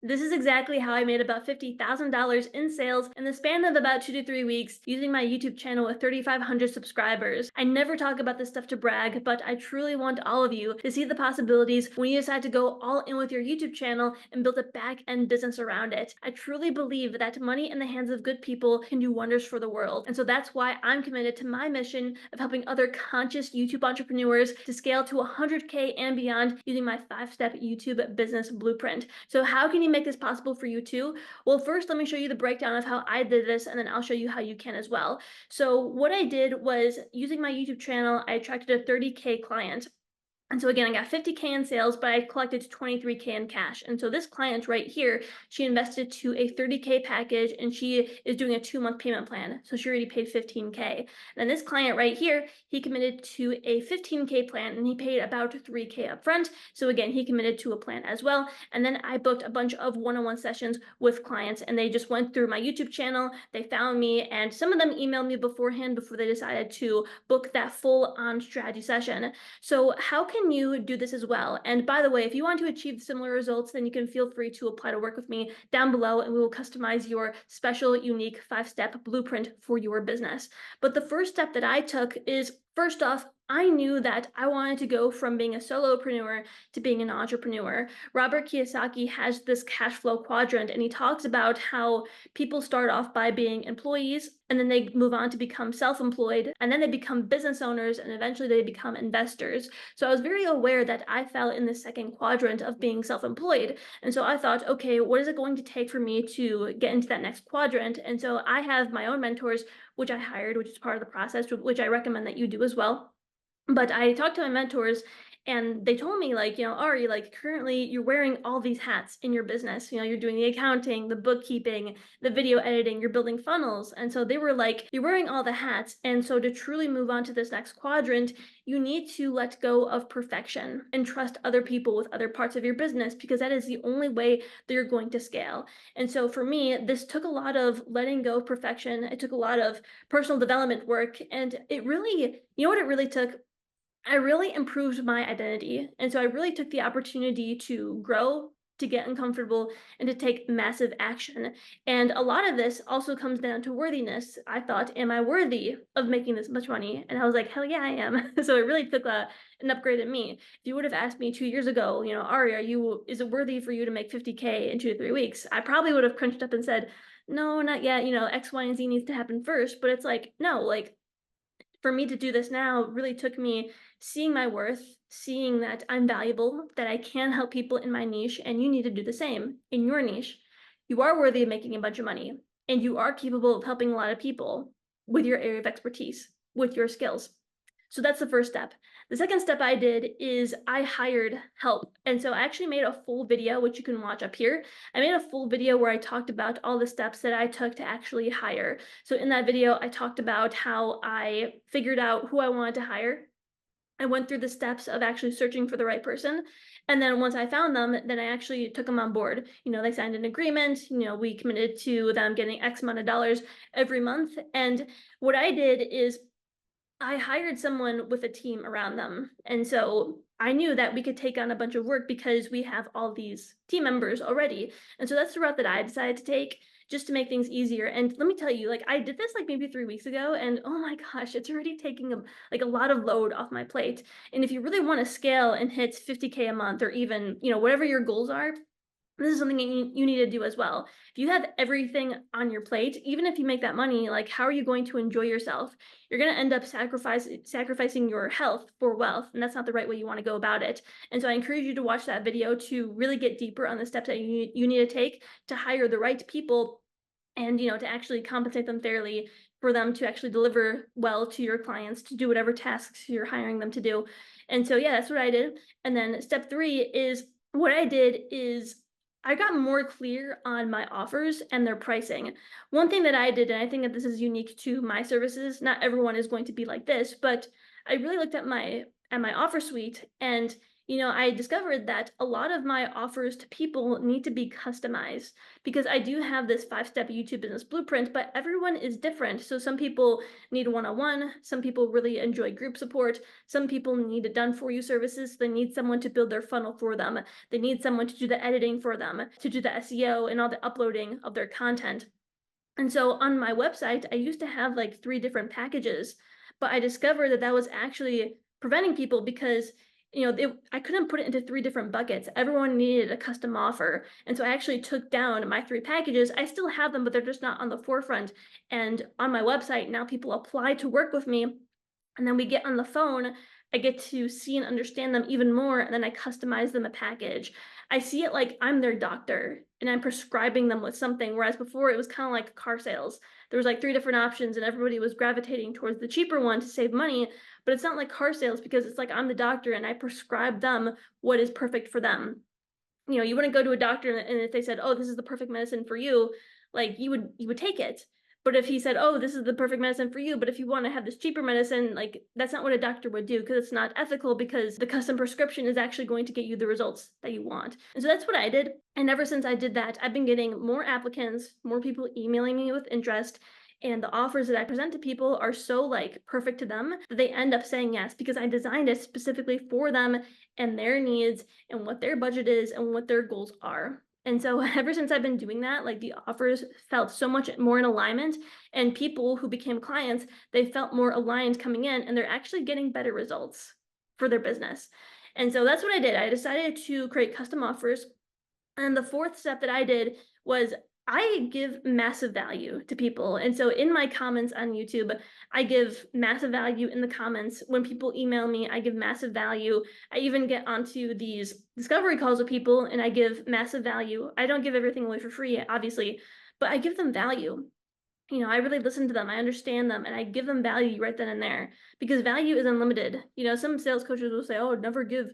This is exactly how I made about $50,000 in sales in the span of about 2 to 3 weeks using my YouTube channel with 3,500 subscribers. I never talk about this stuff to brag, but I truly want all of you to see the possibilities when you decide to go all in with your YouTube channel and build a back-end business around it. I truly believe that money in the hands of good people can do wonders for the world. And so that's why I'm committed to my mission of helping other conscious YouTube entrepreneurs to scale to 100K and beyond using my 5-step YouTube business blueprint. So how can you make this possible for you too? Well, first, let me show you the breakdown of how I did this, and then I'll show you how you can as well. So what I did was using my YouTube channel, I attracted a 30K client. And so again, I got 50K in sales, but I collected 23K in cash. And so this client right here, she invested to a 30K package, and she is doing a 2-month payment plan. So she already paid 15K. And this client right here, he committed to a 15K plan, and he paid about 3K upfront. So again, he committed to a plan as well. And then I booked a bunch of one-on-one sessions with clients, and they just went through my YouTube channel. They found me, and some of them emailed me beforehand before they decided to book that full-on strategy session. So how can you do this as well? And by the way, if you want to achieve similar results, then you can feel free to apply to work with me down below, and we will customize your special, unique 5-step blueprint for your business. But the first step that I took is, first off, I knew that I wanted to go from being a solopreneur to being an entrepreneur. Robert Kiyosaki has this cash flow quadrant, and he talks about how people start off by being employees, and then they move on to become self-employed, and then they become business owners, and eventually they become investors. So I was very aware that I fell in the second quadrant of being self-employed. And so I thought, okay, what is it going to take for me to get into that next quadrant? And so I have my own mentors, which I hired, which is part of the process, which I recommend that you do as well. But I talked to my mentors, and they told me, like, Ari, like, currently you're wearing all these hats in your business. You're doing the accounting, the bookkeeping, the video editing, you're building funnels. And so they were like, you're wearing all the hats. And so to truly move on to this next quadrant, you need to let go of perfection and trust other people with other parts of your business, because that is the only way that you're going to scale. And so for me, this took a lot of letting go of perfection. It took a lot of personal development work. And it really, what it really took? I really improved my identity. And so I really took the opportunity to grow, to get uncomfortable, and to take massive action. And a lot of this also comes down to worthiness. I thought, am I worthy of making this much money? And I was like, hell yeah, I am. So it really took an upgrade in me. If you would have asked me 2 years ago, Ari, is it worthy for you to make 50K in 2 to 3 weeks? I probably would have crunched up and said, no, not yet. X, Y, and Z needs to happen first. But it's like, no, like, for me to do this now really took me seeing my worth, seeing that I'm valuable, that I can help people in my niche, and you need to do the same in your niche. You are worthy of making a bunch of money, and you are capable of helping a lot of people with your area of expertise, with your skills. So that's the first step. The second step I did is I hired help. And so I actually made a full video, which you can watch up here. I made a full video where I talked about all the steps that I took to actually hire. So in that video, I talked about how I figured out who I wanted to hire. I went through the steps of actually searching for the right person. And then once I found them, then I actually took them on board. They signed an agreement, we committed to them getting X amount of dollars every month. And what I did is I hired someone with a team around them. And so I knew that we could take on a bunch of work because we have all these team members already. And so that's the route that I decided to take, just to make things easier. And let me tell you, like, I did this like maybe 3 weeks ago, and oh my gosh, it's already taking a lot of load off my plate. And if you really want to scale and hit 50K a month, or even, whatever your goals are, this is something that you need to do as well. If you have everything on your plate, even if you make that money, like, how are you going to enjoy yourself? You're going to end up sacrificing your health for wealth, and that's not the right way you want to go about it. And so I encourage you to watch that video to really get deeper on the steps that you need to take to hire the right people, and to actually compensate them fairly for them to actually deliver well to your clients, to do whatever tasks you're hiring them to do. And so yeah, that's what I did. And then step 3 is, what I did is I got more clear on my offers and their pricing. One thing that I did, and I think that this is unique to my services, not everyone is going to be like this, but I really looked at my offer suite, and I discovered that a lot of my offers to people need to be customized because I do have this 5-step YouTube business blueprint, but everyone is different. So some people need one-on-one, some people really enjoy group support, some people need done for you services. They need someone to build their funnel for them. They need someone to do the editing for them, to do the SEO and all the uploading of their content. And so on my website, I used to have like 3 different packages, but I discovered that that was actually preventing people because I couldn't put it into 3 different buckets. Everyone needed a custom offer. And so I actually took down my 3 packages. I still have them, but they're just not on the forefront. And on my website, now people apply to work with me. And then we get on the phone, I get to see and understand them even more, and then I customize them a package. I see it like I'm their doctor and I'm prescribing them with something, whereas before it was kind of like car sales. There was like 3 different options and everybody was gravitating towards the cheaper one to save money, but it's not like car sales because it's like I'm the doctor and I prescribe them what is perfect for them. You wouldn't go to a doctor and if they said, "Oh, this is the perfect medicine for you," like you would take it. But if he said, "Oh, this is the perfect medicine for you, but if you want to have this cheaper medicine," like that's not what a doctor would do because it's not ethical because the custom prescription is actually going to get you the results that you want. And so that's what I did. And ever since I did that, I've been getting more applicants, more people emailing me with interest, and the offers that I present to people are so like perfect to them that they end up saying yes because I designed it specifically for them and their needs and what their budget is and what their goals are. And so ever since I've been doing that, like the offers felt so much more in alignment, and people who became clients, they felt more aligned coming in and they're actually getting better results for their business. And so that's what I did. I decided to create custom offers. And the 4th step that I did was I give massive value to people. And so in my comments on YouTube, I give massive value in the comments. When people email me, I give massive value. I even get onto these discovery calls with people and I give massive value. I don't give everything away for free, obviously, but I give them value. I really listen to them, I understand them, and I give them value right then and there because value is unlimited. Some sales coaches will say, "Oh, never give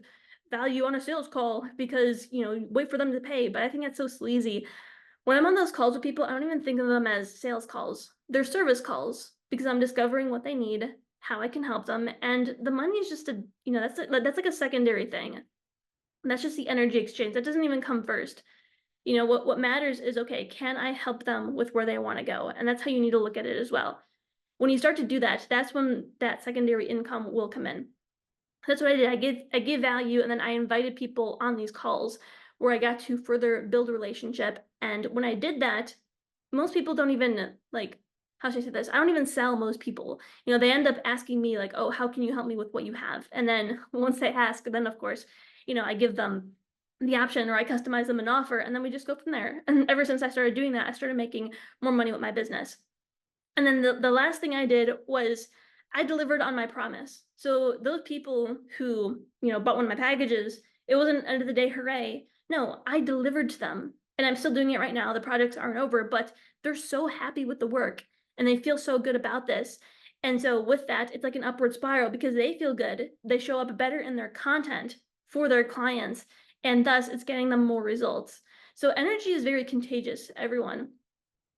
value on a sales call because, wait for them to pay." But I think that's so sleazy. When I'm on those calls with people, I don't even think of them as sales calls. They're service calls because I'm discovering what they need, how I can help them, and the money is just that's like a secondary thing. That's just the energy exchange. That doesn't even come first. What matters is, okay, can I help them with where they want to go? And that's how you need to look at it as well. When you start to do that, that's when that secondary income will come in. That's what I did. I gave value, and then I invited people on these calls where I got to further build a relationship. And when I did that, most people don't even like, how should I say this? I don't even sell most people. They end up asking me like, "Oh, how can you help me with what you have?" And then once they ask, then of course, I give them the option or I customize them an offer and then we just go from there. And ever since I started doing that, I started making more money with my business. And then the last thing I did was I delivered on my promise. So those people who, bought one of my packages, it wasn't end of the day, hooray. No, I delivered to them. And I'm still doing it right now. The projects aren't over, but they're so happy with the work and they feel so good about this. And so with that, it's like an upward spiral because they feel good. They show up better in their content for their clients, and thus it's getting them more results. So energy is very contagious, everyone.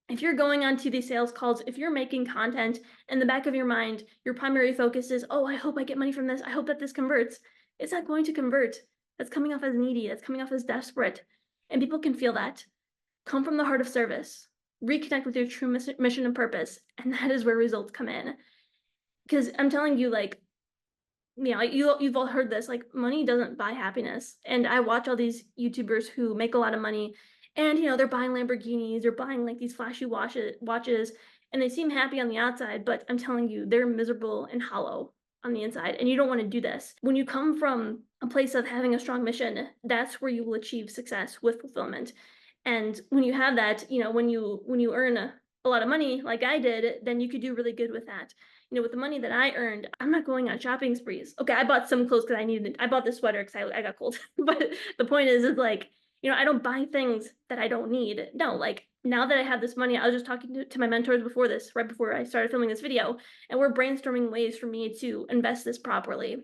If you're going onto these sales calls, if you're making content in the back of your mind, your primary focus is, "Oh, I hope I get money from this. I hope that this converts." It's not going to convert. That's coming off as needy. That's coming off as desperate. And people can feel that. Come from the heart of service. Reconnect with your true mission and purpose. And that is where results come in. Because I'm telling you, like, you've all heard this, like money doesn't buy happiness. And I watch all these YouTubers who make a lot of money and they're buying Lamborghinis, they're buying like these flashy watches, and they seem happy on the outside, but I'm telling you, they're miserable and hollow on the inside. And you don't want to do this. When you come from a place of having a strong mission, that's where you will achieve success with fulfillment. And when you have that, when you earn a lot of money like I did, then you could do really good with that. With the money that I earned, I'm not going on shopping sprees. Okay, I bought some clothes because I bought this sweater because I got cold. But the point is like, I don't buy things that I don't need. No, like now that I have this money, I was just talking to my mentors before this, right before I started filming this video, and we're brainstorming ways for me to invest this properly.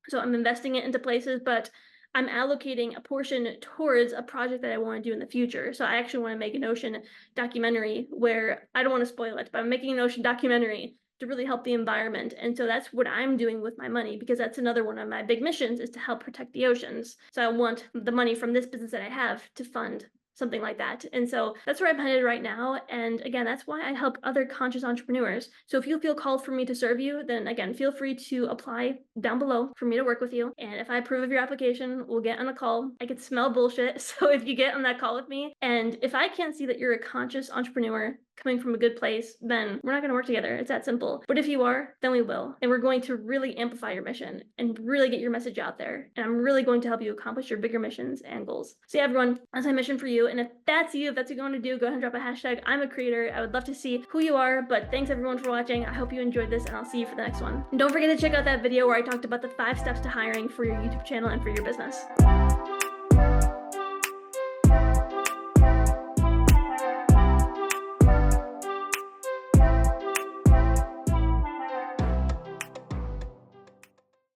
So I'm investing it into places, but I'm allocating a portion towards a project that I want to do in the future. So I actually want to make an ocean documentary where I don't want to spoil it, but I'm making an ocean documentary to really help the environment. And so that's what I'm doing with my money, because that's another one of my big missions, is to help protect the oceans. So I want the money from this business that I have to fund something like that. And so that's where I'm headed right now. And again, that's why I help other conscious entrepreneurs. So if you feel called for me to serve you, then again, feel free to apply down below for me to work with you. And if I approve of your application, we'll get on a call. I can smell bullshit. So if you get on that call with me, and if I can't see that you're a conscious entrepreneur coming from a good place, then we're not going to work together. It's that simple. But if you are, then we will. And we're going to really amplify your mission and really get your message out there. And I'm really going to help you accomplish your bigger missions and goals. So yeah, everyone, that's my mission for you. And if that's you, if that's what you want to do, go ahead and drop a hashtag I'm a creator. I would love to see who you are. But thanks everyone for watching. I hope you enjoyed this, and I'll see you for the next one. And don't forget to check out that video where I talked about the 5 steps to hiring for your YouTube channel and for your business.